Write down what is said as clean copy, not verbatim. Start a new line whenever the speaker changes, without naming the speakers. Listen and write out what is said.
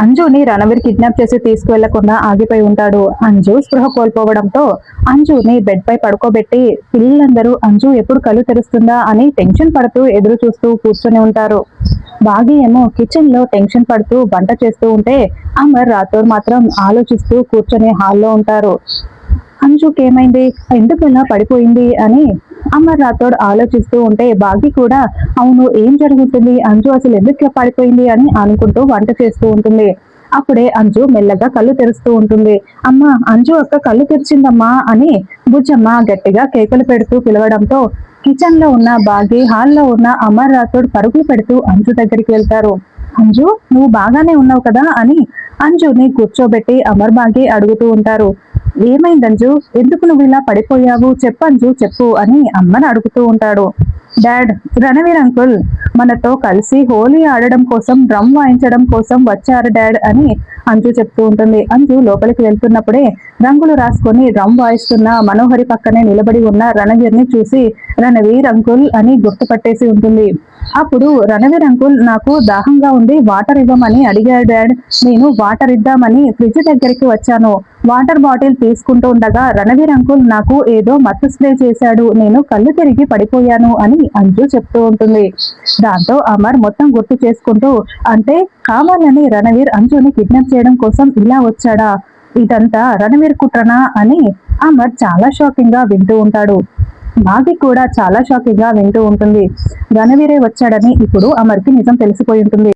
అంజుని Ranveer kidnap చేసి తీసుకువెళ్లకుండా ఆగిపోయి ఉంటాడు. అంజు స్పృహ కోల్పోవడంతో అంజుని బెడ్ పై పడుకోబెట్టి పిల్లలందరూ అంజు ఎప్పుడు కళ్ళు తెరుస్తుందా అని టెన్షన్ పడుతూ ఎదురు చూస్తూ కూర్చొని ఉంటారు. బాగి ఏమో కిచెన్ లో టెన్షన్ పడుతూ వంట చేస్తూ ఉంటే అమర్ రాథోర్ మాత్రం ఆలోచిస్తూ కూర్చొని హాల్లో ఉంటారు. అంజుకి ఏమైంది, ఎందుకు ఇలా పడిపోయింది అని అమర్ రాథోడ్ ఆలోచిస్తూ ఉంటే బాగి కూడా అవును ఏం జరుగుతుంది, అంజు అసలు ఎందుకు ఇలా పడిపోయింది అని అనుకుంటూ వంట చేస్తూ ఉంటుంది. అప్పుడే అంజు మెల్లగా కళ్ళు తెరుస్తూ ఉంటుంది. అమ్మా, అంజు అక్క కళ్ళు తెరిచిందమ్మా అని బుజ్జమ్మ గట్టిగా కేకలు పెడుతూ పిలవడంతో కిచెన్ లో ఉన్న బాగి హాల్లో ఉన్న అమర్ రాథోడ్ పరుగులు పెడుతూ అంజు దగ్గరికి వెళ్తారు. అంజు, నువ్వు బాగానే ఉన్నావు కదా అని అంజుని కూర్చోబెట్టి అమర్ బాగి అడుగుతూ ఉంటారు. ఏమైంది అంజు, ఎందుకు నువ్వు ఇలా పడిపోయావు, చెప్పు అంజు చెప్పు అని అమ్మని అడుగుతూ ఉంటాడు. డాడ్, రణవీర్ అంకుల్ మనతో కలిసి హోలీ ఆడడం కోసం డ్రమ్ వాయించడం కోసం వచ్చారు డాడ్ అని అంజు చెప్తూ ఉంటుంది. అంజు లోపలికి వెళ్తున్నప్పుడే రంగులు రాసుకొని డ్రమ్ వాయిస్తున్న మనోహరి పక్కనే నిలబడి ఉన్న రణవీర్ ని చూసి రణవీర్ అంకుల్ అని గుర్తుపట్టేసి ఉంటుంది. అప్పుడు రణవీర్ అంకుల్ నాకు దాహంగా ఉంది, వాటర్ ఇవ్వమని అడిగాడు డాడ్. నేను వాటర్ ఇద్దామని ఫ్రిడ్జ్ దగ్గరికి వచ్చాను. వాటర్ బాటిల్ తీసుకుంటూ ఉండగా రణవీర్ అంకుల్ నాకు ఏదో మత్తు స్ప్రే చేశాడు, నేను కళ్ళు తిరిగి పడిపోయాను అని అంజు చెప్తూ ఉంటుంది. దాంతో అమర్ మొత్తం గుర్తు చేసుకుంటూ అంటే కావాలని రణవీర్ అంజుని కిడ్నాప్ చేయడం కోసం ఇలా వచ్చాడా, ఇదంతా రణవీర్ కుట్రనా అని అమర్ చాలా షాకింగ్ గా వింటూ ఉంటాడు. బాగి కూడా చాలా షాకింగ్ గా వింటూ ఉంటుంది. రణవీరే వచ్చాడని ఇప్పుడు అమర్కి నిజం తెలిసిపోయి ఉంటుంది.